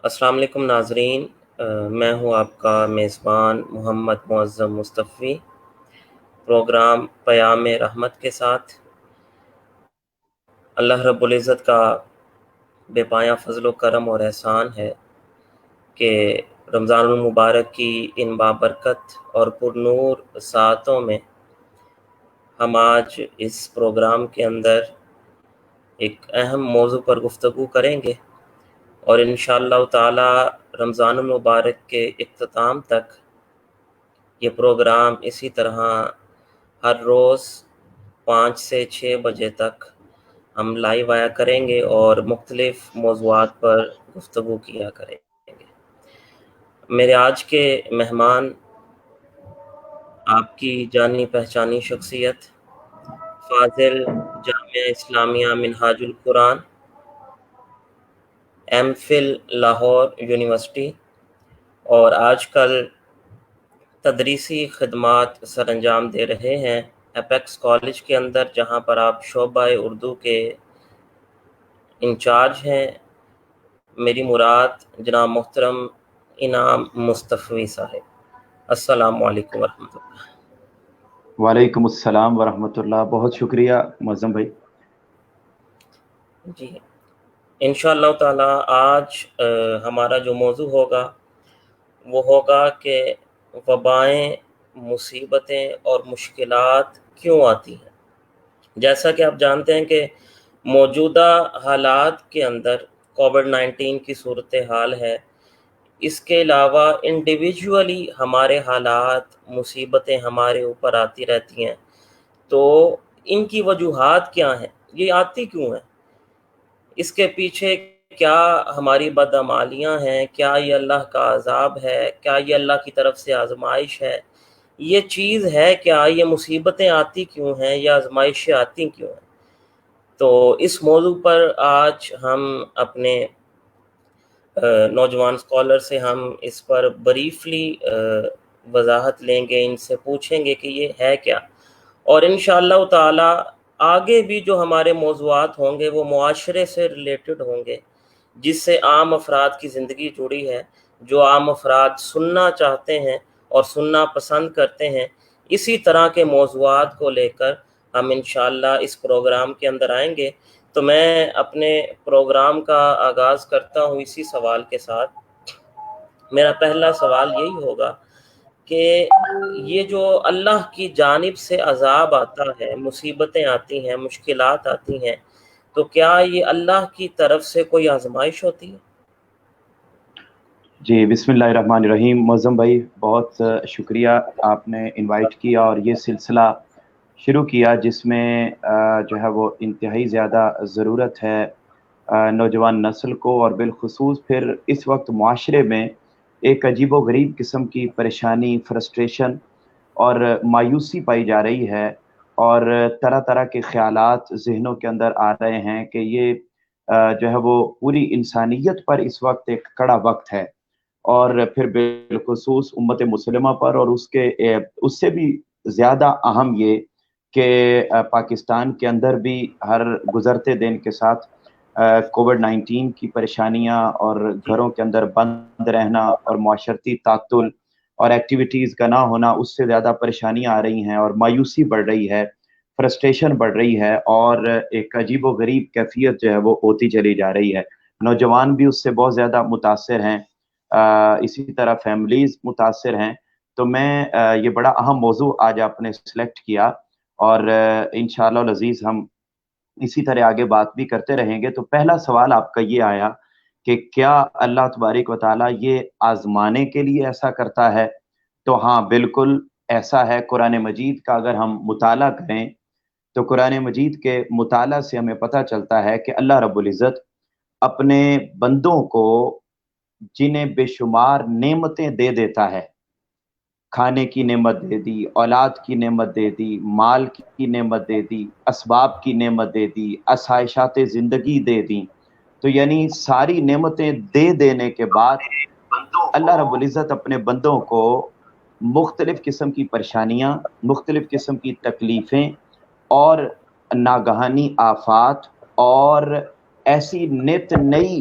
السلام علیکم ناظرین، میں ہوں آپ کا میزبان محمد معظم مصطفی، پروگرام پیام رحمت کے ساتھ۔ اللہ رب العزت کا بے پایاں فضل و کرم اور احسان ہے کہ رمضان المبارک کی ان بابرکت اور پرنور ساعتوں میں ہم آج اس پروگرام کے اندر ایک اہم موضوع پر گفتگو کریں گے، اور انشاءاللہ تعالی رمضان المبارک کے اختتام تک یہ پروگرام اسی طرح ہر روز 5 سے 6 بجے تک ہم لائیو آیا کریں گے اور مختلف موضوعات پر گفتگو کیا کریں گے۔ میرے آج کے مہمان آپ کی جانی پہچانی شخصیت، فاضل جامعہ اسلامیہ منہاج القرآن، ایم فل لاہور یونیورسٹی، اور آج کل تدریسی خدمات سر انجام دے رہے ہیں اپیکس کالج کے اندر، جہاں پر آپ شعبہ اردو کے انچارج ہیں۔ میری مراد جناب محترم انعام مصطفی صاحب۔ السلام علیکم ورحمۃ اللہ۔ وعلیکم السلام ورحمۃ اللہ، بہت شکریہ معظم بھائی۔ جی انشاءاللہ تعالی آج ہمارا جو موضوع ہوگا وہ ہوگا کہ وبائیں، مصیبتیں اور مشکلات کیوں آتی ہیں۔ جیسا کہ آپ جانتے ہیں کہ موجودہ حالات کے اندر کووڈ-19 کی صورتحال ہے، اس کے علاوہ انڈیویجولی ہمارے حالات، مصیبتیں ہمارے اوپر آتی رہتی ہیں۔ تو ان کی وجوہات کیا ہیں، یہ آتی کیوں ہیں، اس کے پیچھے کیا ہماری بدعمالیاں ہیں، کیا یہ اللہ کا عذاب ہے، کیا یہ اللہ کی طرف سے آزمائش ہے، یہ چیز ہے کیا، یہ مصیبتیں آتی کیوں ہیں، یا آزمائشیں آتی کیوں ہیں۔ تو اس موضوع پر آج ہم اپنے نوجوان اسکالر سے ہم اس پر بریفلی وضاحت لیں گے، ان سے پوچھیں گے کہ یہ ہے کیا، اور انشاءاللہ تعالی آگے بھی جو ہمارے موضوعات ہوں گے وہ معاشرے سے ریلیٹڈ ہوں گے، جس سے عام افراد کی زندگی جڑی ہے، جو عام افراد سننا چاہتے ہیں اور سننا پسند کرتے ہیں۔ اسی طرح کے موضوعات کو لے کر ہم انشاءاللہ اس پروگرام کے اندر آئیں گے۔ تو میں اپنے پروگرام کا آغاز کرتا ہوں اسی سوال کے ساتھ۔ میرا پہلا سوال یہی ہوگا کہ یہ جو اللہ کی جانب سے عذاب آتا ہے، مصیبتیں آتی ہیں، مشکلات آتی ہیں، تو کیا یہ اللہ کی طرف سے کوئی آزمائش ہوتی ہے؟ جی بسم اللہ الرحمن الرحیم۔ معظم بھائی بہت شکریہ، آپ نے انوائٹ کیا اور یہ سلسلہ شروع کیا جس میں جو ہے وہ انتہائی زیادہ ضرورت ہے نوجوان نسل کو، اور بالخصوص پھر اس وقت معاشرے میں ایک عجیب و غریب قسم کی پریشانی، فرسٹریشن اور مایوسی پائی جا رہی ہے، اور طرح طرح کے خیالات ذہنوں کے اندر آ رہے ہیں کہ یہ جو ہے وہ پوری انسانیت پر اس وقت ایک کڑا وقت ہے، اور پھر بالخصوص امت مسلمہ پر، اور اس سے بھی زیادہ اہم یہ کہ پاکستان کے اندر بھی ہر گزرتے دن کے ساتھ کووڈ-19 کی پریشانیاں اور گھروں کے اندر بند رہنا اور معاشرتی تعطل اور ایکٹیویٹیز کا نہ ہونا، اس سے زیادہ پریشانیاں آ رہی ہیں، اور مایوسی بڑھ رہی ہے، فرسٹریشن بڑھ رہی ہے، اور ایک عجیب و غریب کیفیت جو ہے وہ ہوتی چلی جا رہی ہے۔ نوجوان بھی اس سے بہت زیادہ متاثر ہیں، اسی طرح فیملیز متاثر ہیں۔ تو میں یہ بڑا اہم موضوع آج آپ نے سلیکٹ کیا، اور انشاءاللہ العزیز ہم اسی طرح آگے بات بھی کرتے رہیں گے۔ تو پہلا سوال آپ کا یہ آیا کہ کیا اللہ تبارک و تعالیٰ یہ آزمانے کے لیے ایسا کرتا ہے؟ تو ہاں بالکل ایسا ہے۔ قرآن مجید کا اگر ہم مطالعہ کریں تو قرآن مجید کے مطالعہ سے ہمیں پتہ چلتا ہے کہ اللہ رب العزت اپنے بندوں کو جنہیں بے شمار نعمتیں دے دیتا ہے، کھانے کی نعمت دے دی، اولاد کی نعمت دے دی، مال کی نعمت دے دی، اسباب کی نعمت دے دی، آسائشات زندگی دے دی، تو یعنی ساری نعمتیں دے دینے کے بعد اللہ رب العزت اپنے بندوں کو مختلف قسم کی پریشانیاں، مختلف قسم کی تکلیفیں اور ناگہانی آفات اور ایسی نت نئی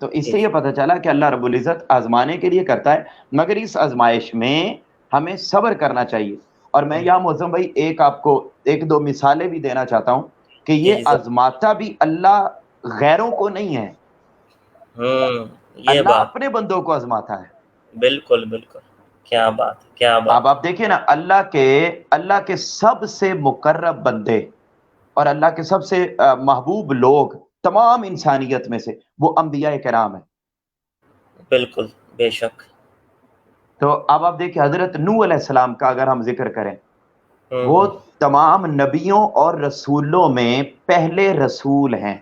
تو اس سے یہ پتہ چلا کہ اللہ رب العزت آزمانے کے لیے کرتا ہے، مگر اس آزمائش میں ہمیں صبر کرنا چاہیے۔ اور میں یہاں معظم بھائی ایک آپ کو ایک دو مثالیں بھی دینا چاہتا ہوں کہ جی یہ جی آزماتا بھی اللہ غیروں کو نہیں ہے، یہ اللہ بات اپنے بندوں کو آزماتا ہے۔ بالکل بالکل، کیا بات کیا بات اب آپ دیکھیں نا، اللہ کے سب سے مقرب بندے اور اللہ کے سب سے محبوب لوگ تمام انسانیت میں سے وہ انبیاء کرام ہیں۔ بالکل بے شک۔ تو اب آپ دیکھیں حضرت نوح علیہ السلام کا اگر ہم ذکر کریں، وہ ہوں تمام نبیوں اور رسولوں میں پہلے رسول ہیں،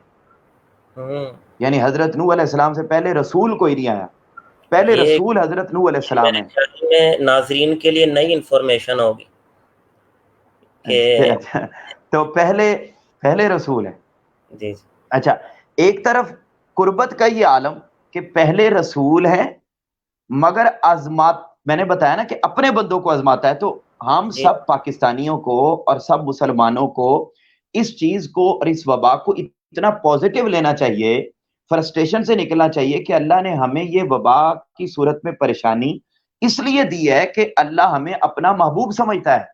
ہوں یعنی حضرت نوح علیہ السلام سے پہلے رسول کوئی نہیں آیا، پہلے یہ رسول حضرت نوح علیہ السلام میرے ہیں۔ خیال میں ناظرین کے لیے نئی انفارمیشن ہوگی کہ اچھا، تو پہلے رسول ہیں۔ جی جی اچھا، ایک طرف قربت کا یہ عالم کہ پہلے رسول ہیں، مگر آزمات میں نے بتایا نا کہ اپنے بندوں کو آزماتا ہے، تو ہم جی سب پاکستانیوں کو اور سب مسلمانوں کو اس چیز کو اور اس وبا کو اتنا پازیٹیو لینا چاہیے، فرسٹریشن سے نکلنا چاہیے کہ اللہ نے ہمیں یہ وبا کی صورت میں پریشانی اس لیے دی ہے کہ اللہ ہمیں اپنا محبوب سمجھتا ہے،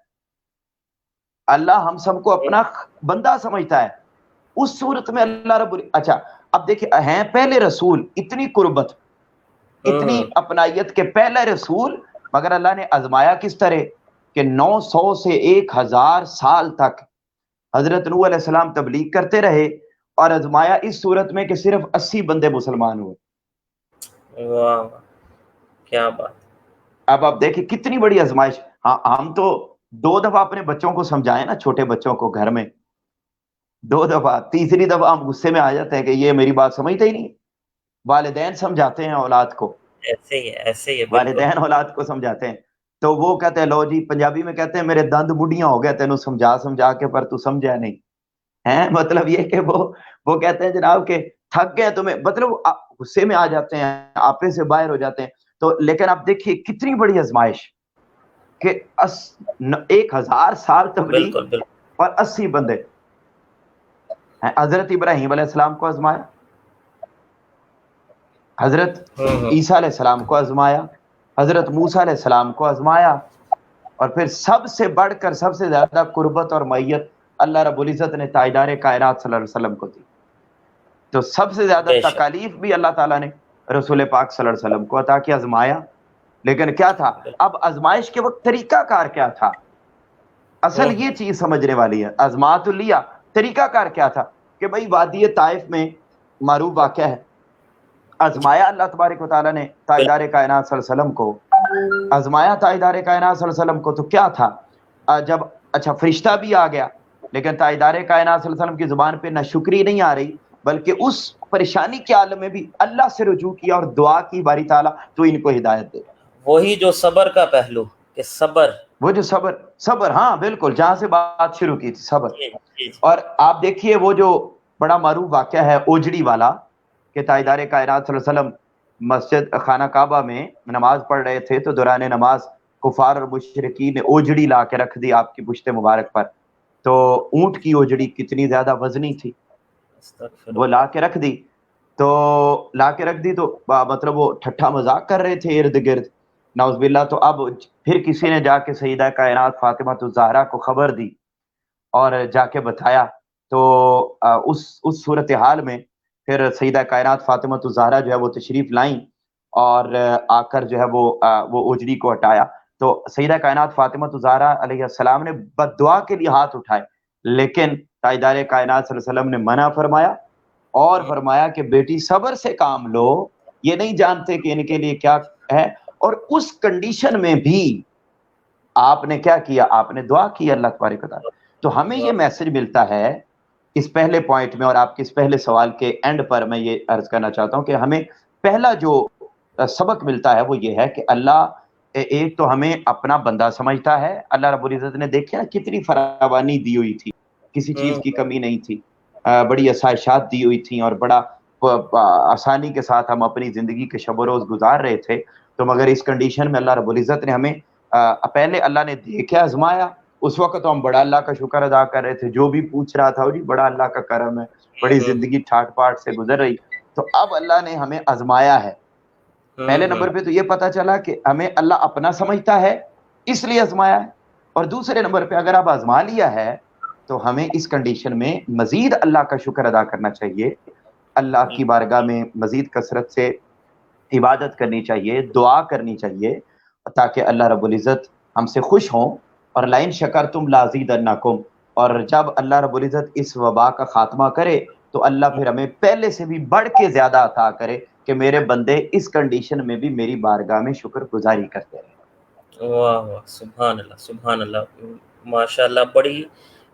اللہ ہم سب کو اپنا بندہ سمجھتا ہے۔ اس صورت میں اللہ اچھا اب دیکھیں ہیں پہلے رسول، اتنی قربت، اتنی ہوں اپنائیت کے پہلے رسول، مگر اللہ نے آزمایا کس طرح کہ 900 سے 1000 سال تک حضرت نوح علیہ السلام تبلیغ کرتے رہے، اور آزمایا اس صورت میں کہ صرف 80 بندے مسلمان ہوئے۔ واہ واہ، کیا بات اب آپ دیکھیں کتنی بڑی آزمائش۔ ہاں، ہم تو 2 دفعہ اپنے بچوں کو سمجھائیں نا، چھوٹے بچوں کو گھر میں 2 دفعہ، تیسری دفعہ ہم غصے میں آ جاتے ہیں کہ یہ میری بات سمجھتے ہی نہیں۔ والدین سمجھاتے ہیں اولاد کو، ایسے ہی ہے بالکل۔ والدین اولاد کو سمجھاتے ہیں، تو وہ کہتے ہیں لو جی، پنجابی میں کہتے ہیں میرے دند بڈیاں ہو گئے تینوں سمجھا سمجھا کے پر تو سمجھا نہیں ہے۔ مطلب یہ کہ وہ کہتے ہیں جناب کہ تھک گئے تمہیں، مطلب غصے میں آ جاتے ہیں، آپے سے باہر ہو جاتے ہیں۔ تو لیکن آپ دیکھیے کتنی بڑی آزمائش کہ 1000 سال تبلیغ بالکل بالکل اور 80 بندے ہیں۔ حضرت ابراہیم علیہ السلام کو آزمایا، حضرت عیسیٰ علیہ السلام کو آزمایا، حضرت موسیٰ علیہ السلام کو آزمایا، اور پھر سب سے بڑھ کر سب سے زیادہ قربت اور معیت اللہ رب العزت نے تاجدار کائنات صلی اللہ علیہ وسلم کو دی۔ تو سب سے زیادہ بے شک تکالیف بھی اللہ تعالیٰ نے رسول پاک صلی اللہ علیہ وسلم کو عطا کی، آزمایا۔ لیکن کیا تھا اب آزمائش کے وقت طریقہ کار کیا تھا؟ اصل یہ چیز سمجھنے والی ہے۔ آزمات لیا، طریقہ کار کیا تھا کہ بھئی وادی طائف میں معروف واقعہ ہے، آزمایا اللہ تبارک و تعالیٰ نے تاجدار کائنات صلی اللہ علیہ وسلم کو، آزمایا تاجدار کائنات صلی اللہ علیہ وسلم کو۔ تو کیا تھا جب اچھا فرشتہ بھی آ گیا، لیکن تاجدار کائنات صلی اللہ علیہ وسلم کی زبان پہ نہ شکری نہیں آ رہی، بلکہ اس پریشانی کے عالم میں بھی اللہ سے رجوع کیا اور دعا کی باری تعالیٰ تو ان کو ہدایت دے۔ وہی جو صبر کا پہلو کہ صبر، وہ جو صبر، ہاں بالکل، جہاں سے بات شروع کی تھی، صبر۔ جی جی اور آپ دیکھیے وہ جو بڑا معروف واقعہ ہے اوجڑی والا، کہ تاجدار کائنات صلی اللہ علیہ وسلم مسجد خانہ کعبہ میں نماز پڑھ رہے تھے، تو دوران نماز کفار اور مشرکین نے اوجڑی لا کے رکھ دی آپ کی پشت مبارک پر۔ تو اونٹ کی اوجڑی کتنی زیادہ وزنی تھی، استغفر وہ اللہ۔ لا کے رکھ دی تو مطلب وہ ٹھٹھا مذاق کر رہے تھے ارد گرد، نعوذ باللہ۔ تو اب پھر کسی نے جا کے سیدہ کائنات فاطمہ الزہرا کو خبر دی اور جا کے بتایا، تو اس صورتحال میں پھر سیدہ کائنات فاطمہ الزہرا جو ہے وہ تشریف لائیں، اور آ کر جو ہے وہ اوجڑی کو ہٹایا۔ تو سیدہ کائنات فاطمہ الزہرا علیہ السلام نے بد دعا کے لیے ہاتھ اٹھائے، لیکن تاجدار کائنات صلی اللہ علیہ وسلم نے منع فرمایا، اور فرمایا کہ بیٹی صبر سے کام لو، یہ نہیں جانتے کہ ان کے لیے کیا ہے۔ اور اس کنڈیشن میں بھی آپ نے کیا کیا؟ آپ نے دعا کی اللہ تبارک و تعالیٰ۔ تو ہمیں یہ میسج ملتا ہے اس پہلے پوائنٹ میں، اور آپ کے اس پہلے سوال کے اینڈ پر میں یہ عرض کرنا چاہتا ہوں کہ ہمیں پہلا جو سبق ملتا ہے وہ یہ ہے کہ اللہ ایک تو ہمیں اپنا بندہ سمجھتا ہے۔ اللہ رب العزت نے دیکھا نا کتنی فراوانی دی ہوئی تھی، کسی چیز کی کمی نہیں تھی، بڑی آسائشات دی ہوئی تھیں، اور بڑا آسانی کے ساتھ ہم اپنی زندگی کے شب و روز گزار رہے تھے۔ تو مگر اس کنڈیشن میں اللہ رب العزت نے ہمیں پہلے اللہ نے دیکھا، آزمایا، اس وقت تو ہم بڑا اللہ کا شکر ادا کر رہے تھے، جو بھی پوچھ رہا تھا جی بڑا اللہ کا کرم ہے، بڑی زندگی ٹھاٹ پاٹ سے گزر رہی۔ تو اب اللہ نے ہمیں آزمایا ہے. پہلے نمبر پہ تو یہ پتا چلا کہ ہمیں اللہ اپنا سمجھتا ہے اس لیے آزمایا ہے, اور دوسرے نمبر پہ اگر آپ آزما لیا ہے تو ہمیں اس کنڈیشن میں مزید اللہ کا شکر ادا کرنا چاہیے, اللہ کی بارگاہ میں مزید کثرت سے عبادت کرنی چاہیے, دعا کرنی چاہیے, تاکہ اللہ رب العزت ہم سے خوش ہوں. اور لئن شکرتم لازیدنکم, اور جب اللہ رب العزت اس وبا کا خاتمہ کرے تو اللہ پھر ہمیں پہلے سے بھی بڑھ کے زیادہ عطا کرے کہ میرے بندے اس کنڈیشن میں بھی میری بارگاہ میں شکر گزاری کرتے رہے. واہ واہ, سبحان اللہ سبحان اللہ, ماشاء اللہ, بڑی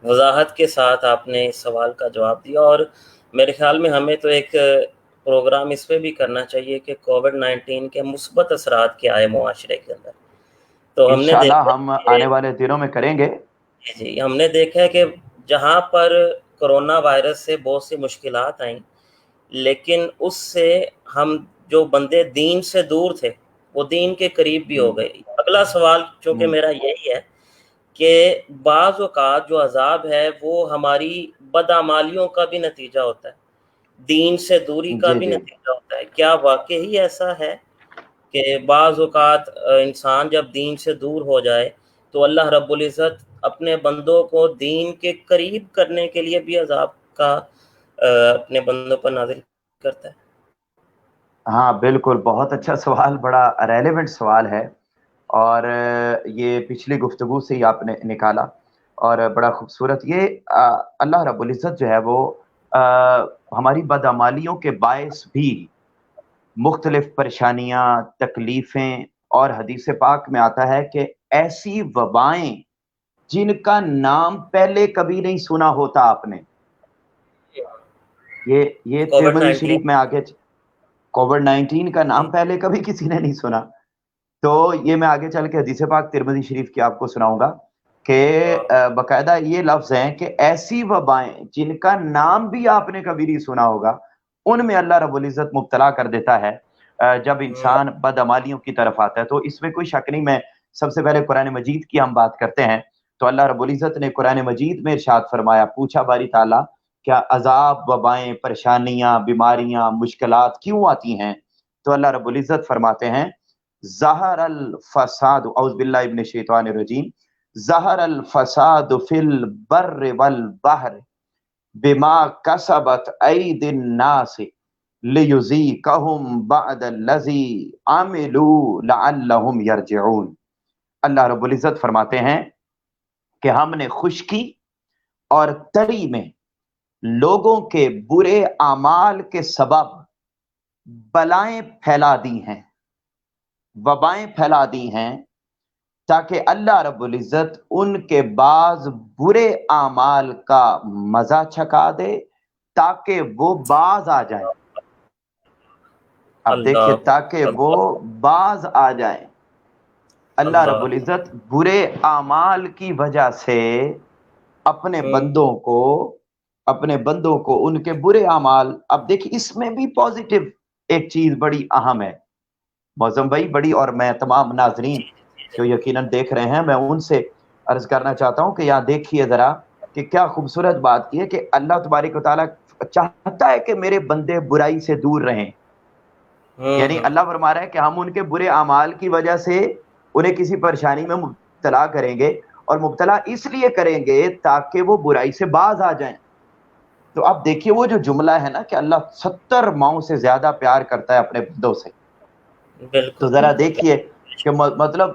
وضاحت کے ساتھ آپ نے اس سوال کا جواب دیا. اور میرے خیال میں ہمیں تو ایک پروگرام اس پہ بھی کرنا چاہیے کہ کووڈ-19 کے مثبت اثرات کیا آئے معاشرے کے اندر. تو ہم نے انشاءاللہ دیکھا ہم آنے والے دنوں میں کریں گے. جی, ہم نے دیکھا ہے کہ جہاں پر کرونا وائرس سے بہت سی مشکلات آئیں, لیکن اس سے ہم جو بندے دین سے دور تھے وہ دین کے قریب بھی ہو گئے. اگلا سوال چونکہ میرا یہی ہے کہ بعض اوقات جو عذاب ہے وہ ہماری بدعمالیوں کا بھی نتیجہ ہوتا ہے, دین سے دوری کا جی بھی جی نتیجہ ہوتا ہے. کیا واقعی ایسا ہے کہ بعض اوقات انسان جب دین سے دور ہو جائے تو اللہ رب العزت اپنے بندوں کو دین کے قریب کرنے کے لیے بھی عذاب کا اپنے بندوں پر نازل کرتا ہے؟ ہاں بالکل, بہت اچھا سوال, بڑا ریلیونٹ سوال ہے, اور یہ پچھلی گفتگو سے ہی آپ نے نکالا, اور بڑا خوبصورت. یہ اللہ رب العزت جو ہے وہ ہماری بدعمالیوں کے باعث بھی مختلف پریشانیاں, تکلیفیں, اور حدیث پاک میں آتا ہے کہ ایسی وبائیں جن کا نام پہلے کبھی نہیں سنا ہوتا آپ نے, یہ ترمذی کووڈ-19 شریف میں آگے, کووڈ-19 کا نام پہلے کبھی کسی نے نہیں سنا. تو یہ میں آگے چل کے حدیث پاک ترمذی شریف کی آپ کو سناؤں گا کہ باقاعدہ یہ لفظ ہیں کہ ایسی وبائیں جن کا نام بھی آپ نے کبھی نہیں سنا ہوگا, ان میں اللہ رب العزت مبتلا کر دیتا ہے جب انسان بدعمالیوں کی طرف آتا ہے. تو اس میں کوئی شک نہیں. میں سب سے پہلے قرآن مجید کی ہم بات کرتے ہیں تو اللہ رب العزت نے قرآن مجید میں ارشاد فرمایا, پوچھا باری تعالیٰ کیا عذاب, وبائیں, پریشانیاں, بیماریاں, مشکلات کیوں آتی ہیں؟ تو اللہ رب العزت فرماتے ہیں ظہر الفساد, اعوذ باللہ ابن الشیطان الرجیم, ظہر الفساد فی البر والبحر بما کسبت ایدی الناس لیذیقہم بعد الذی عملوا لعلہم یرجعون. اللہ رب العزت فرماتے ہیں کہ ہم نے خشکی اور تری میں لوگوں کے برے اعمال کے سبب بلائیں پھیلا دی ہیں, وبائیں پھیلا دی ہیں, تاکہ اللہ رب العزت ان کے بعض برے اعمال کا مزہ چکھا دے تاکہ وہ باز آ جائیں. اب دیکھیے, تاکہ وہ باز آ جائیں. اللہ رب العزت برے اعمال کی وجہ سے اپنے بندوں کو ان کے برے اعمال. اب دیکھیے اس میں بھی پازیٹیو ایک چیز بڑی اہم ہے معظم بھائی, بڑی, اور میں تمام ناظرین جو یقیناً دیکھ رہے ہیں میں ان سے عرض کرنا چاہتا ہوں کہ یہاں دیکھیے ذرا کہ کیا خوبصورت بات کی ہے کہ اللہ تبارک و تعالیٰ چاہتا ہے کہ میرے بندے برائی سے دور رہیں. یعنی اللہ فرما رہا ہے کہ ہم ان کے برے اعمال کی وجہ سے انہیں کسی پریشانی میں مبتلا کریں گے, اور مبتلا اس لیے کریں گے تاکہ وہ برائی سے باز آ جائیں. تو اب دیکھیے وہ جو جملہ ہے نا کہ اللہ 70 ماؤں سے زیادہ پیار کرتا ہے اپنے بندوں سے. تو ذرا دیکھیے کہ مطلب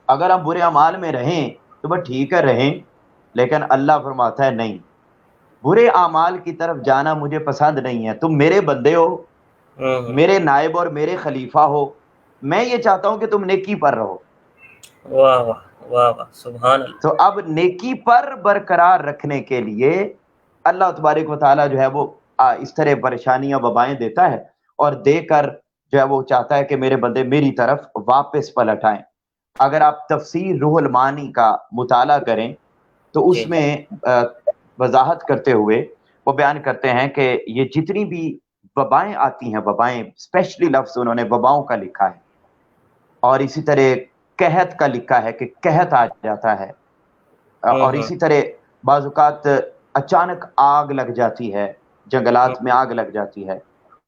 اگر ہم برے اعمال میں رہیں تو بس ٹھیک ہے رہیں, لیکن اللہ فرماتا ہے نہیں, برے اعمال کی طرف جانا مجھے پسند نہیں ہے. تم میرے بندے ہو, میرے نائب اور میرے خلیفہ ہو, میں یہ چاہتا ہوں کہ تم نیکی پر رہو. واہ واہ واہ واہ, سبحان اللہ. تو اب نیکی پر برقرار رکھنے کے لیے اللہ تبارک و تعالیٰ جو ہے وہ اس طرح پریشانیاں, وبائیں دیتا ہے, اور دے کر جو ہے وہ چاہتا ہے کہ میرے بندے میری طرف واپس پلٹ آئیں. اگر آپ تفسیر روح المعانی کا مطالعہ کریں تو اس میں وضاحت کرتے ہوئے وہ بیان کرتے ہیں کہ یہ جتنی بھی وبائیں آتی ہیں, وبائیں اسپیشلی لفظ انہوں نے وباؤں کا لکھا ہے, اور اسی طرح قحط کا لکھا ہے کہ قحط آ جاتا ہے, اور اسی طرح بعض اوقات اچانک آگ لگ جاتی ہے, جنگلات میں آگ لگ جاتی ہے.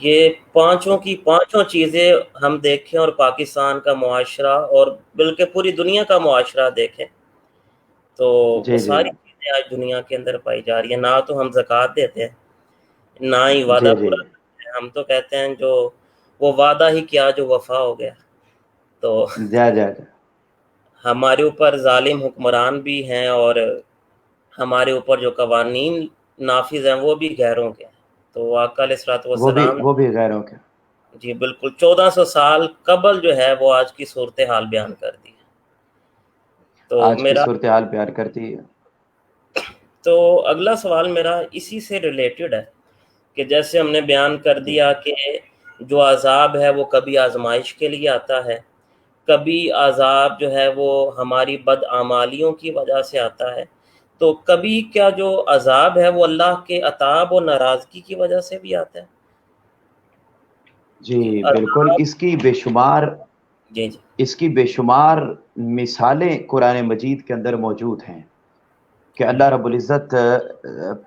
یہ پانچوں کی پانچوں چیزیں ہم دیکھیں اور پاکستان کا معاشرہ اور بلکہ پوری دنیا کا معاشرہ دیکھیں تو وہ جی جی ساری چیزیں آج دنیا کے اندر پائی جا رہی ہیں. نہ تو ہم زکوٰۃ دیتے ہیں، نہ ہی وعدہ جی جی پورا کرتے ہیں. ہم تو کہتے ہیں جو وہ وعدہ ہی کیا جو وفا ہو گیا. تو جا جا جا ہمارے اوپر ظالم حکمران بھی ہیں اور ہمارے اوپر جو قوانین نافذ ہیں وہ بھی غیروں کے ہیں. تو آقا علیہ الصلوۃ والسلام وہ بھی غیروں کے. جی بالکل 1400 سال قبل جو ہے وہ آج کی صورتحال بیان کر دی ہے. تو آج کی میرا صورتحال پیار کرتی ہے. تو اگلا سوال میرا اسی سے ریلیٹڈ ہے کہ جیسے ہم نے بیان کر جی دیا کہ جو عذاب ہے وہ کبھی آزمائش کے لیے آتا ہے، کبھی عذاب جو ہے وہ ہماری بدعمالیوں کی وجہ سے آتا ہے، تو کبھی کیا جو عذاب ہے وہ اللہ کے عتاب و ناراضگی کی وجہ سے بھی آتا ہے؟ کہ جی بالکل، عذاب جی جی اس کی بے شمار مثالیں قرآن مجید کے اندر موجود ہیں کہ اللہ رب العزت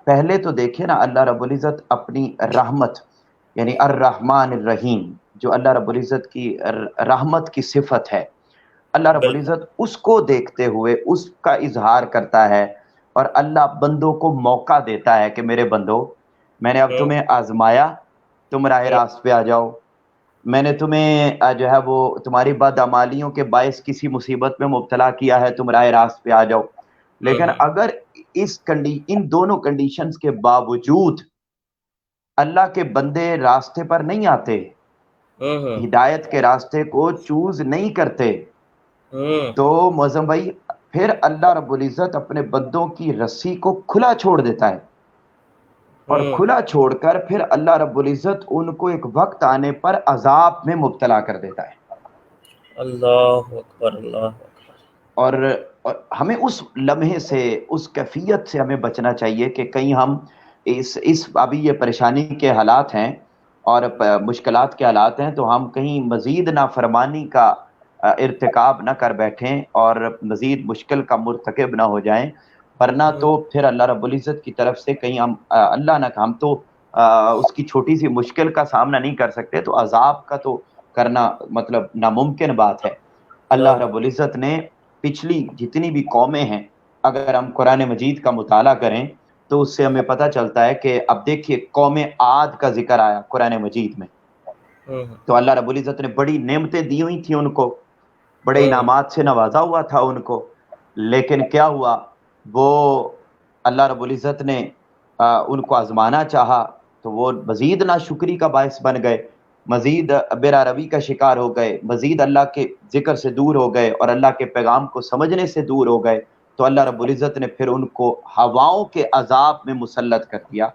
پہلے تو دیکھیں نا، اللہ رب العزت اپنی رحمت یعنی الرحمن الرحیم جو اللہ رب العزت کی رحمت کی صفت ہے، اللہ رب بالکل العزت اس کو دیکھتے ہوئے اس کا اظہار کرتا ہے، اور اللہ بندوں کو موقع دیتا ہے کہ میرے بندو، میں نے اب ہوں تمہیں آزمایا، تم راہ ہوں راست پہ آ جاؤ. میں نے تمہیں جو ہے وہ تمہاری بدعمالیوں کے باعث کسی مصیبت میں مبتلا کیا ہے، تم راہ راست پہ آ جاؤ. لیکن ہوں اگر ان دونوں کنڈیشنز کے باوجود اللہ کے بندے راستے پر نہیں آتے، ہوں ہوں ہدایت کے راستے کو چوز نہیں کرتے، ہوں تو معظم بھائی پھر اللہ رب العزت اپنے بندوں کی رسی کو کھلا چھوڑ دیتا ہے، اور ہوں کھلا چھوڑ کر پھر اللہ رب العزت ان کو ایک وقت آنے پر عذاب میں مبتلا کر دیتا ہے. اللہ اکبر اللہ اکبر. اور ہمیں اس لمحے سے، اس کیفیت سے ہمیں بچنا چاہیے کہ کہیں ہم ابھی یہ پریشانی کے حالات ہیں اور مشکلات کے حالات ہیں، تو ہم کہیں مزید نافرمانی کا ارتکاب نہ کر بیٹھیں اور مزید مشکل کا مرتکب نہ ہو جائیں، ورنہ ہوں تو پھر اللہ رب العزت کی طرف سے کہیں اللہ نہ، ہم تو اس کی چھوٹی سی مشکل کا سامنا نہیں کر سکتے، تو عذاب کا تو کرنا مطلب ناممکن بات ہے. اللہ رب العزت نے پچھلی جتنی بھی قومیں ہیں، اگر ہم قرآن مجید کا مطالعہ کریں تو اس سے ہمیں پتہ چلتا ہے کہ اب دیکھیے قوم عاد کا ذکر آیا قرآن مجید میں، ہوں تو اللہ رب العزت نے بڑی نعمتیں دی ہوئی تھیں ان کو، بڑے ہوں انعامات سے نوازا ہوا تھا ان کو، لیکن کیا ہوا، وہ اللہ رب العزت نے ان کو آزمانا چاہا تو وہ مزید ناشکری کا باعث بن گئے، مزید بے روی کا شکار ہو گئے، مزید اللہ کے ذکر سے دور ہو گئے اور اللہ کے پیغام کو سمجھنے سے دور ہو گئے. تو اللہ رب العزت نے پھر ان کو ہواؤں کے عذاب میں مسلط کر دیا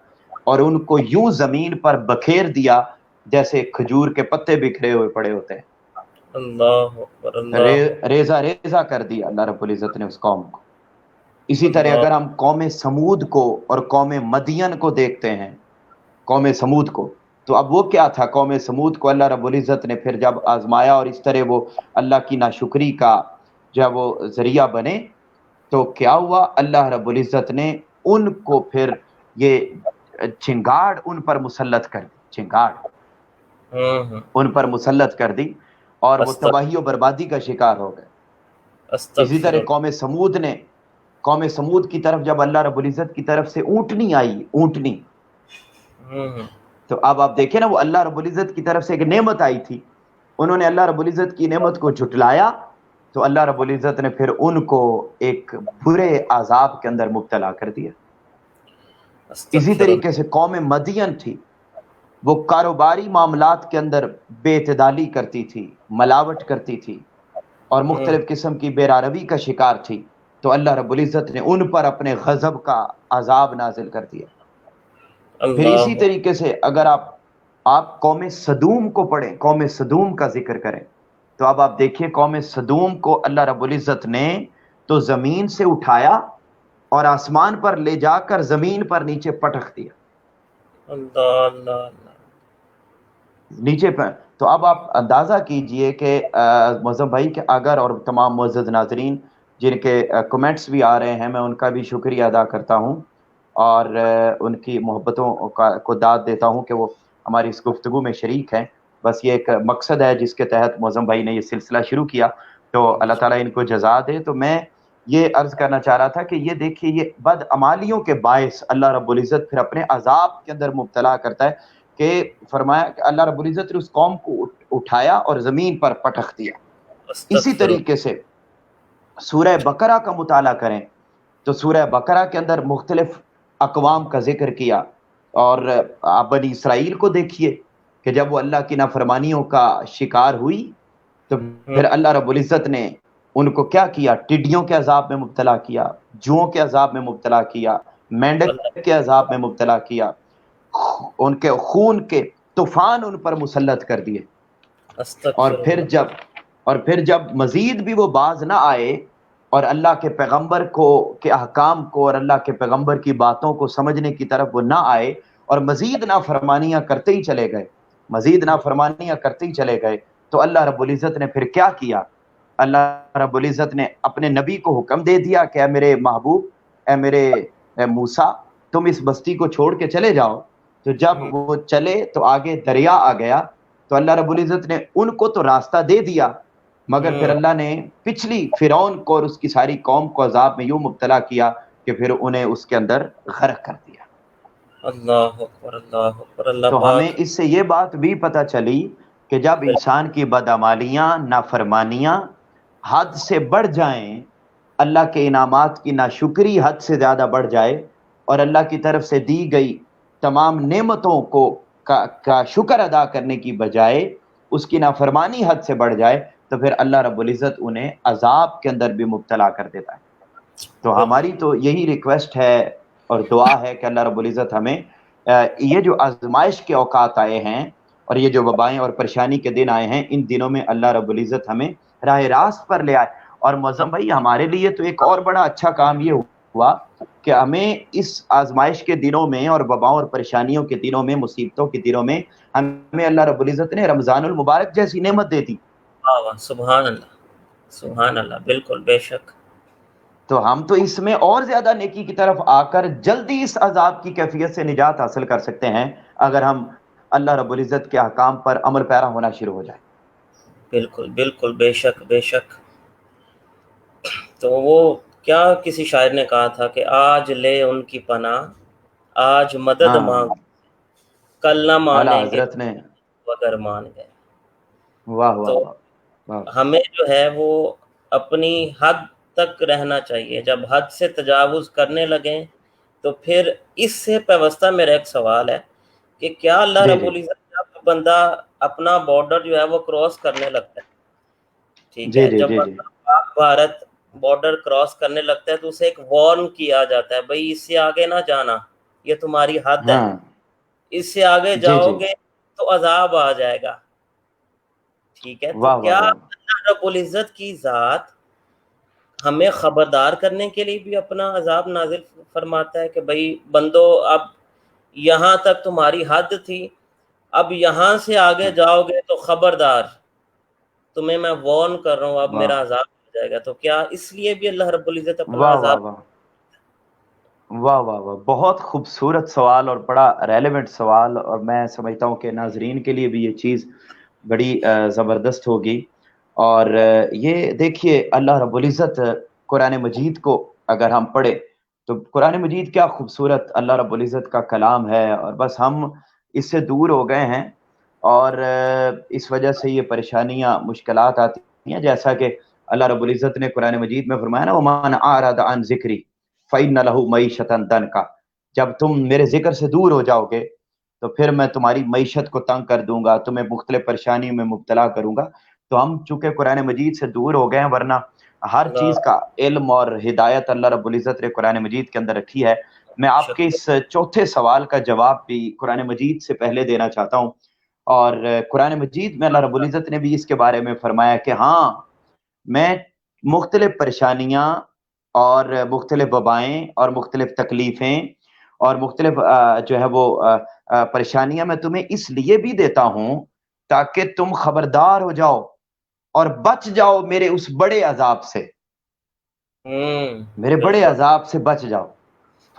اور ان کو یوں زمین پر بکھیر دیا جیسے کھجور کے پتے بکھرے ہوئے پڑے ہوتے ہیں. اللہ اکبر اللہ ریزہ ریزہ کر دیا اللہ رب العزت نے اس قوم کو. اسی طرح اللہ. اگر ہم قوم سمود کو اور قوم مدین کو دیکھتے ہیں، قوم سمود کو، تو اب وہ کیا تھا، قوم سمود کو اللہ رب العزت نے پھر جب آزمایا اور اس طرح وہ اللہ کی ناشکری کا جب وہ ذریعہ بنے، تو کیا ہوا، اللہ رب العزت نے ان کو پھر یہ چنگاڑ ان پر مسلط کر دی، چنگاڑ ہوں ان پر مسلط کر دی اور وہ تباہی و بربادی کا شکار ہو گئے. اسی استغفر طرح قوم سمود کی طرف جب اللہ رب العزت کی طرف سے اونٹنی آئی، اونٹنی، ہوں تو اب آپ دیکھیں نا، وہ اللہ رب العزت کی طرف سے ایک نعمت آئی تھی، انہوں نے اللہ رب العزت کی نعمت کو جھٹلایا، تو اللہ رب العزت نے پھر ان کو ایک برے عذاب کے اندر مبتلا کر دیا. اسی استغفر طریقے سے قوم مدین تھی، وہ کاروباری معاملات کے اندر بے اعتدالی کرتی تھی، ملاوٹ کرتی تھی اور اللہ. مختلف قسم کی بے روی کا شکار تھی، تو اللہ رب العزت نے ان پر اپنے غضب کا عذاب نازل کر دیا. پھر اسی اللہ طریقے سے اگر آپ قوم سدوم کو پڑھیں، قوم سدوم کا ذکر کریں، تو اب آپ دیکھیے قوم سدوم کو اللہ رب العزت نے تو زمین سے اٹھایا اور آسمان پر لے جا کر زمین پر نیچے پٹخ دیا، اللہ اللہ اللہ. نیچے پر. تو اب آپ اندازہ کیجئے کہ معظم بھائی کہ اگر، اور تمام معزز ناظرین جن کے کمنٹس بھی آ رہے ہیں، میں ان کا بھی شکریہ ادا کرتا ہوں اور ان کی محبتوں کو داد دیتا ہوں کہ وہ ہماری اس گفتگو میں شریک ہیں. بس یہ ایک مقصد ہے جس کے تحت معظم بھائی نے یہ سلسلہ شروع کیا, تو اللہ تعالیٰ ان کو جزا دے. تو میں یہ عرض کرنا چاہ رہا تھا کہ یہ دیکھیے, یہ بدعمالیوں کے باعث اللہ رب العزت پھر اپنے عذاب کے اندر مبتلا کرتا ہے, کہ فرمایا کہ اللہ رب العزت نے اس قوم کو اٹھایا اور زمین پر پٹخ دیا. اسی استغفر طریقے سے سورہ بقرہ کا مطالعہ کریں تو سورہ بقرہ کے اندر مختلف اقوام کا ذکر کیا, اور آپ بنی اسرائیل کو دیکھیے کہ جب وہ اللہ کی نافرمانیوں کا شکار ہوئی تو پھر اللہ رب العزت نے ان کو کیا کیا, ٹڈیوں کے عذاب میں مبتلا کیا, جوؤں کے عذاب میں مبتلا کیا, مینڈک کے عذاب میں مبتلا کیا, ان کے خون کے طوفان ان پر مسلط کر دیے. اور استغفر اللہ. پھر جب مزید بھی وہ باز نہ آئے اور اللہ کے پیغمبر کو کے احکام کو اور اللہ کے پیغمبر کی باتوں کو سمجھنے کی طرف وہ نہ آئے اور مزید نافرمانیاں کرتے ہی چلے گئے, مزید نافرمانیاں کرتے ہی چلے گئے, تو اللہ رب العزت نے پھر کیا کیا, اللہ رب العزت نے اپنے نبی کو حکم دے دیا کہ اے میرے محبوب, اے میرے موسیٰ, تم اس بستی کو چھوڑ کے چلے جاؤ. تو جب وہ چلے تو آگے دریا آ گیا, تو اللہ رب العزت نے ان کو تو راستہ دے دیا, مگر پھر اللہ نے پچھلی فرعون کو اور اس کی ساری قوم کو عذاب میں یوں مبتلا کیا کہ پھر انہیں اس کے اندر غرق کر دیا. اللہ اکبر, اللہ اکبر. اللہ تو ہمیں پاک اس سے یہ بات بھی پتہ چلی کہ جب انسان کی بدعمالیاں, نافرمانیاں حد سے بڑھ جائیں, اللہ کے انعامات کی ناشکری حد سے زیادہ بڑھ جائے, اور اللہ کی طرف سے دی گئی تمام نعمتوں کو کا شکر ادا کرنے کی بجائے اس کی نافرمانی حد سے بڑھ جائے, تو پھر اللہ رب العزت انہیں عذاب کے اندر بھی مبتلا کر دیتا ہے. تو ہماری تو یہی ریکویسٹ ہے اور دعا ہے کہ اللہ رب العزت ہمیں یہ جو آزمائش کے اوقات آئے ہیں اور یہ جو وبائیں اور پریشانی کے دن آئے ہیں, ان دنوں میں اللہ رب العزت ہمیں راہ راست پر لے آئے. اور معظم بھائی ہمارے لیے تو ایک اور بڑا اچھا کام یہ ہوا کہ ہمیں اس آزمائش کے دنوں میں اور وباؤں اور پریشانیوں کے دنوں میں, مصیبتوں کے دنوں میں ہمیں اللہ رب العزت نے رمضان المبارک جیسی نعمت دے دی. سبحان اللہ, سبحان اللہ, بالکل, بے شک. تو ہم تو اس میں اور زیادہ نیکی کی طرف آ کر جلدی اس عذاب کی کیفیت سے نجات حاصل کر سکتے ہیں اگر ہم اللہ رب العزت کے احکام پر عمل پیرا ہونا شروع ہو جائے. بالکل, بالکل, بے شک, بے شک. تو وہ کیا کسی شاعر نے کہا تھا کہ آج لے ان کی پناہ, آج مدد ہاں, مانگ, کل نہ اعلیٰ مانیں گے حضرت نے, اگر مان گئے. واہ واہ تو واہ واہ, ہمیں جو ہے وہ اپنی حد تک رہنا چاہیے. جب حد سے تجاوز کرنے لگیں تو پھر اس سے پیوستہ میرا ایک سوال ہے کہ کیا اللہ جی رب جی العزت جب بندہ اپنا بارڈر جو ہے وہ کراس کرنے لگتا ہے, ٹھیک جی ہے, جی جب جی جی بندہ پاک بھارت بارڈر کراس کرنے لگتا ہے تو اسے ایک وارن کیا جاتا ہے, بھائی اس سے آگے نہ جانا, یہ تمہاری حد ہے, ہاں, اس سے آگے جی جاؤ جی, گے تو عذاب آ جائے گا. ٹھیک ہے, تو واہ واہ کیا واہ, اللہ رب العزت کی ذات ہمیں خبردار کرنے کے لیے بھی اپنا عذاب نازل فرماتا ہے کہ بھئی بندو, اب یہاں تک تمہاری حد تھی, اب یہاں سے آگے جاؤ گے تو خبردار, تمہیں میں وارن کر رہا ہوں, اب واہ میرا عذاب ہو جائے گا. تو کیا اس لیے بھی اللہ رب العزت اپنا واہ عذاب؟ واہ واہ واہ واہ واہ, بہت خوبصورت سوال اور بڑا ریلیونٹ سوال, اور میں سمجھتا ہوں کہ ناظرین کے لیے بھی یہ چیز بڑی زبردست ہوگی. اور یہ دیکھیے اللہ رب العزت قرآن مجید کو اگر ہم پڑھے تو قرآن مجید کیا خوبصورت اللہ رب العزت کا کلام ہے, اور بس ہم اس سے دور ہو گئے ہیں اور اس وجہ سے یہ پریشانیاں, مشکلات آتی ہیں. جیسا کہ اللہ رب العزت نے قرآن مجید میں فرمایا نا, وَمَنْ أَعْرَضَ عَنْ ذِكْرِي فَإِنَّ لَهُ مَعِيشَةً ضَنْكًا, جب تم میرے ذکر سے دور ہو جاؤ گے تو پھر میں تمہاری معیشت کو تنگ کر دوں گا, تمہیں مختلف پریشانیوں میں مبتلا کروں گا. تو ہم چونکہ قرآن مجید سے دور ہو گئے ہیں, ورنہ ہر چیز کا علم اور ہدایت اللہ رب العزت نے قرآن مجید کے اندر رکھی ہے. میں آپ کے اس چوتھے سوال کا جواب بھی قرآن مجید سے پہلے دینا چاہتا ہوں, اور قرآن مجید میں اللہ رب العزت نے بھی اس کے بارے میں فرمایا کہ ہاں, میں مختلف پریشانیاں اور مختلف وبائیں اور مختلف تکلیفیں اور مختلف جو ہے وہ پریشانیاں میں تمہیں اس لیے بھی دیتا ہوں تاکہ تم خبردار ہو جاؤ اور بچ جاؤ میرے اس بڑے عذاب سے, میرے بڑے عذاب سے بچ جاؤ.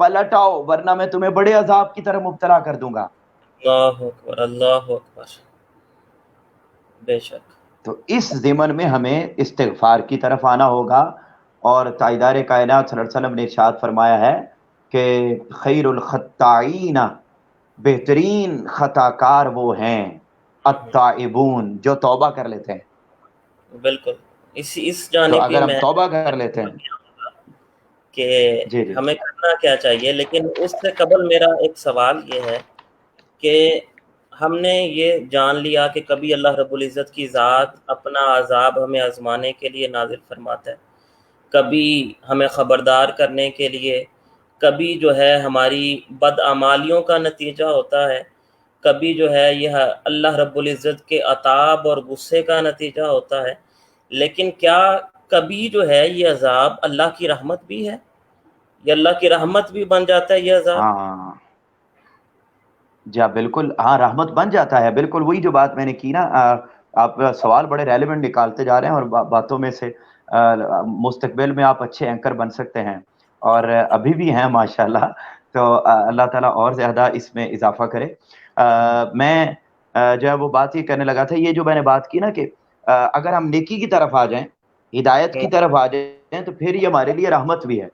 پلٹ آؤ ورنہ میں تمہیں بڑے عذاب کی طرح مبتلا کر دوں گا. اللہ اکبر، اللہ اکبر، بے شک. تو اس ضمن میں ہمیں استغفار کی طرف آنا ہوگا. اور تاجدار کائنات صلی اللہ علیہ وسلم نے ارشاد فرمایا ہے کہ خیر الخطائین، بہترین خطا کار وہ ہیں التائبون، جو توبہ کر لیتے ہیں. بالکل. اس تو جانب بھی اگر ہم میں توبہ کر لیتے ہیں. کہ جی جی. ہمیں کرنا کیا چاہیے، لیکن اس سے قبل میرا ایک سوال یہ ہے کہ ہم نے یہ جان لیا کہ کبھی اللہ رب العزت کی ذات اپنا عذاب ہمیں آزمانے کے لیے نازل فرماتا ہے، کبھی ہمیں خبردار کرنے کے لیے، کبھی جو ہے ہماری بدعمالیوں کا نتیجہ ہوتا ہے، کبھی جو ہے یہ اللہ رب العزت کے عتاب اور غصے کا نتیجہ ہوتا ہے. لیکن کیا کبھی جو ہے یہ عذاب اللہ کی رحمت بھی ہے؟ یہ اللہ کی رحمت بھی بن جاتا ہے یہ عذاب؟ ہاں جی بالکل، ہاں رحمت بن جاتا ہے. بالکل وہی جو بات میں نے کی نا، آپ سوال بڑے ریلیونٹ نکالتے جا رہے ہیں، اور باتوں میں سے مستقبل میں آپ اچھے اینکر بن سکتے ہیں، اور ابھی بھی ہیں ماشاءاللہ. تو اللہ تعالیٰ اور زیادہ اس میں اضافہ کرے. میں جو ہے وہ بات یہ کرنے لگا تھا، یہ جو میں نے بات کی نا کہ اگر ہم نیکی کی طرف آ جائیں، ہدایت کی طرف آ جائیں، تو پھر یہ ہمارے لیے رحمت بھی ہے.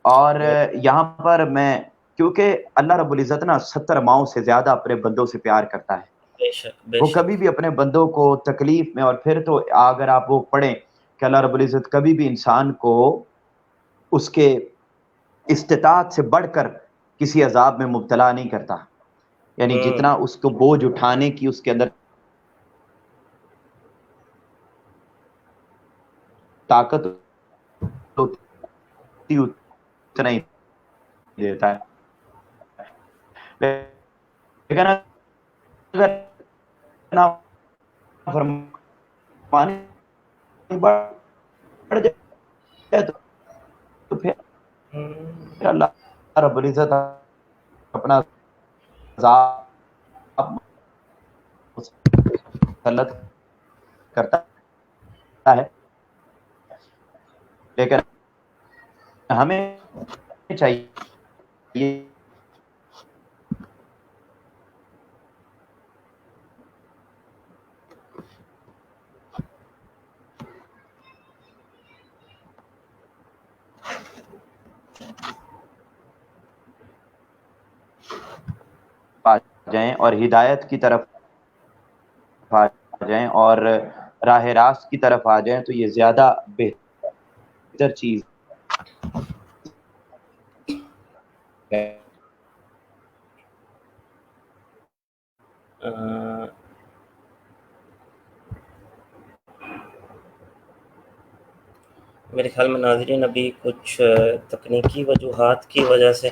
اور یہاں پر میں، کیونکہ اللہ رب العزت نا 70 ماؤں سے زیادہ اپنے بندوں سے پیار کرتا ہے. بے شک، بے وہ شک. کبھی بھی اپنے بندوں کو تکلیف میں، اور پھر تو اگر آپ وہ پڑھیں کہ اللہ رب العزت کبھی بھی انسان کو اس کے استطاعت سے بڑھ کر کسی عذاب میں مبتلا نہیں کرتا. یعنی جتنا اس کو بوجھ اٹھانے کی اس کے اندر طاقت ہوتی اتنا ہی دیتا ہے. لیکن اگر نافرمانی بڑھ جائے تو پھر اللہ رب العزت اپنا عذاب مسلط کرتا ہے. لیکن ہمیں چاہیے آ جائیں اور ہدایت کی طرف آ جائیں اور راہ راست کی طرف آ جائیں، تو یہ زیادہ بہتر چیز ہے. میرے خیال میں ناظرین ابھی کچھ تکنیکی وجوہات کی وجہ سے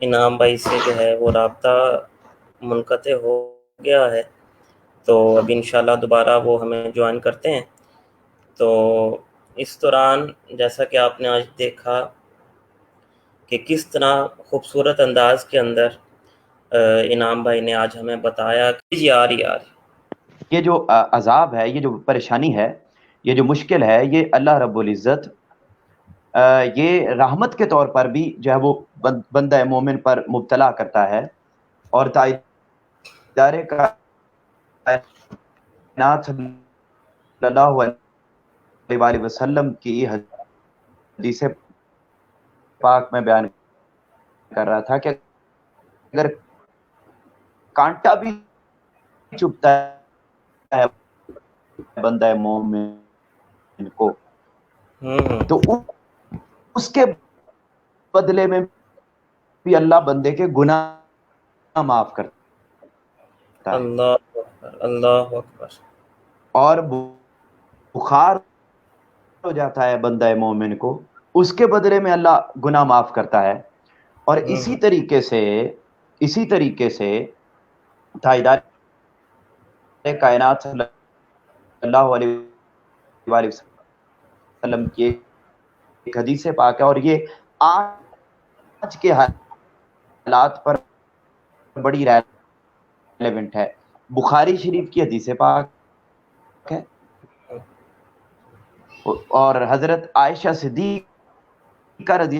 انعام بھائی سے جو ہے وہ رابطہ منقطع ہو گیا ہے، تو اب انشاءاللہ دوبارہ وہ ہمیں جوائن کرتے ہیں. تو اس دوران جیسا کہ آپ نے آج دیکھا کہ کس طرح خوبصورت انداز کے اندر انعام بھائی نے آج ہمیں بتایا کہ یار یہ جو عذاب ہے، یہ جو پریشانی ہے، یہ جو مشکل ہے، یہ اللہ رب العزت یہ رحمت کے طور پر بھی جو ہے وہ بندہ مومن پر مبتلا کرتا ہے. اور تاجدار کائنات صلی اللہ علیہ وآلہ وسلم کی حدیث پاک میں بیان کر رہا تھا کہ اگر کانٹا بھی چبھتا ہے بندہ مومن کو، تو اس کے بدلے میں بھی اللہ بندے کے گناہ معاف کرتا ہے. اللہ اکبر، اللہ اکبر. اور بخار ہو جاتا ہے بندہ مومن کو، اس کے بدلے میں اللہ گناہ معاف کرتا ہے. اور اسی طریقے سے تاجدار کائنات صلی اللہ علیہ وآلہ وسلم کی ایک حدیث پاک ہے، اور یہ آج کے حالات پر بڑی ریلیونٹ ہے. بخاری شریف کی حدیث پاک ہے، اور حضرت عائشہ صدیقہ رضی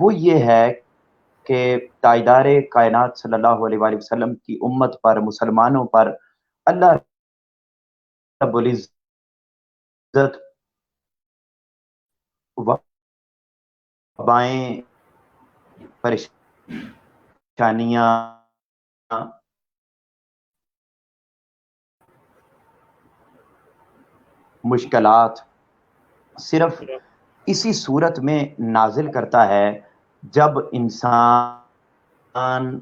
وہ یہ ہے کہ تاجدار کائنات صلی اللہ علیہ وآلہ وسلم کی امت پر، مسلمانوں پر اللہ رب العزت وبائیں، پریشانیاں، مشکلات صرف اسی صورت میں نازل کرتا ہے جب انسان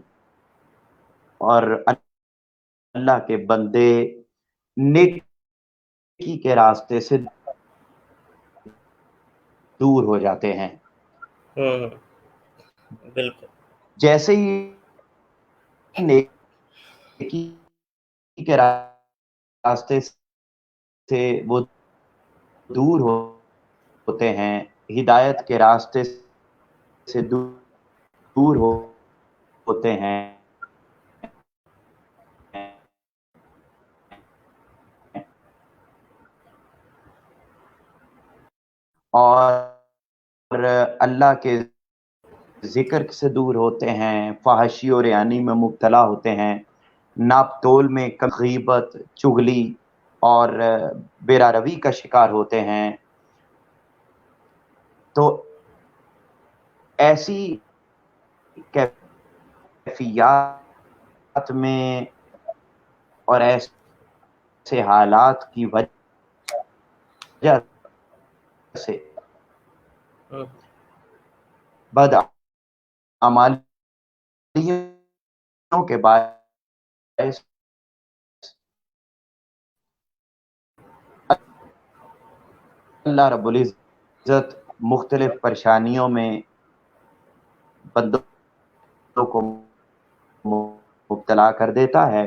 اور اللہ کے بندے نیکی کے راستے سے دور ہو جاتے ہیں۔ بالکل جیسے ہی نیکی کے راستے سے وہ دور ہوتے ہیں، ہدایت کے راستے سے دور ہوتے ہیں، اور اللہ کے ذکر سے دور ہوتے ہیں، فحاشی اور ریانی میں مبتلا ہوتے ہیں، ناپ تول میں غیبت، چغلی اور بیرا روی کا شکار ہوتے ہیں۔ تو ایسی کیفیات میں اور ایسے حالات کی وجہ سے بدعمالیوں کے باعث اللہ رب العزت مختلف پریشانیوں میں بندوں کو مبتلا کر دیتا ہے۔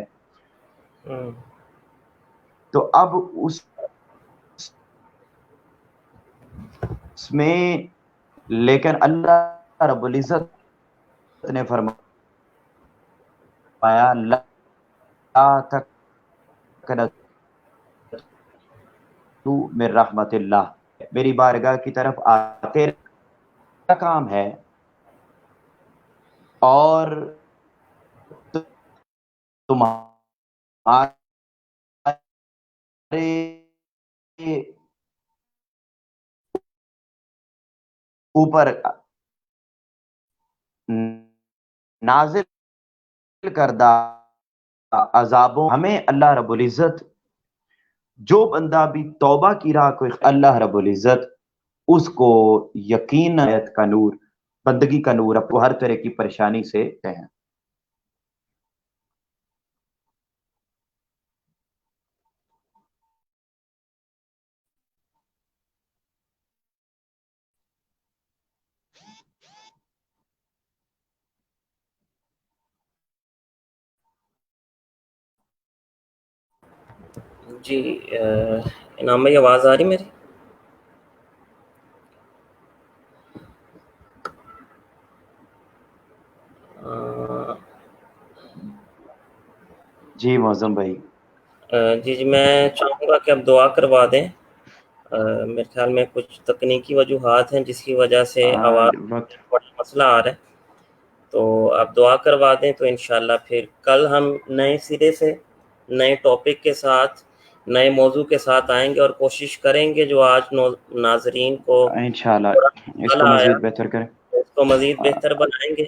تو اب اس میں لیکن اللہ رب العزت نے فرمایا لا تقنطوا من رحمت اللہ، میری بارگاہ کی طرف آتے رہنا کام ہے، اور تمہارے اوپر نازل کردہ عذابوں، ہمیں اللہ رب العزت جو بندہ بھی توبہ کی راہ کو اللہ رب العزت اس کو یقیناً کا نور، بندگی کا نور، اب ہر طرح کی پریشانی سے ہیں۔ جی انعام بھائی آواز آ رہی میری؟ جی معظم بھائی، جی میں چاہوں گا کہ آپ دعا کروا دیں۔ میرے خیال میں کچھ تکنیکی وجوہات ہیں جس کی وجہ سے آواز بڑا مسئلہ آ رہا ہے، تو آپ دعا کروا دیں تو انشاءاللہ پھر کل ہم نئے سرے سے نئے ٹاپک کے ساتھ نئے موضوع کے ساتھ آئیں گے، اور کوشش کریں گے جو آج ناظرین کو انشاءاللہ اس کو آیا مزید بہتر کریں، اس کو مزید بہتر بنائیں گے۔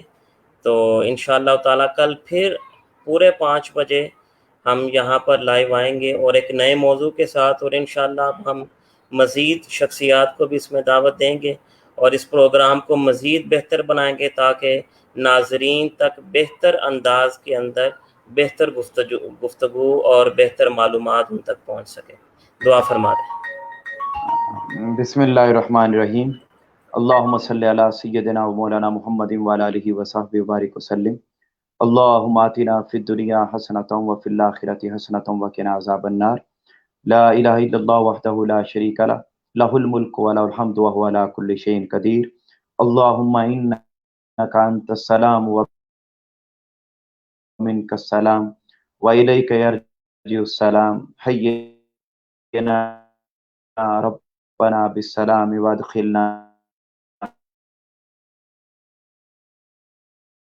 تو انشاءاللہ تعالیٰ کل پھر پورے 5 بجے ہم یہاں پر لائیو آئیں گے اور ایک نئے موضوع کے ساتھ، اور انشاءاللہ ہم مزید شخصیات کو بھی اس میں دعوت دیں گے اور اس پروگرام کو مزید بہتر بنائیں گے تاکہ ناظرین تک بہتر انداز کے اندر بہتر گفتگو اور بہتر معلومات ان تک پہنچ سکے۔ دعا فرما دیں۔ بسم اللہ الرحمن الرحیم، اللہم صلی علی سیدنا و مولانا محمد وعلی آلہ وصحبہ وبارک وسلم، اللہم آتنا فی الدنیا حسنۃ وفی الآخرۃ حسنۃ وقنا عذاب النار، لا الہ الا اللہ وحدہ لا شریک لہ، لہ الملک ولہ الحمد وہو علی کل شیء قدیر، اللہم انک انت السلام ومنک السلام والیک یرجع السلام، حینا ربنا بالسلام وادخلنا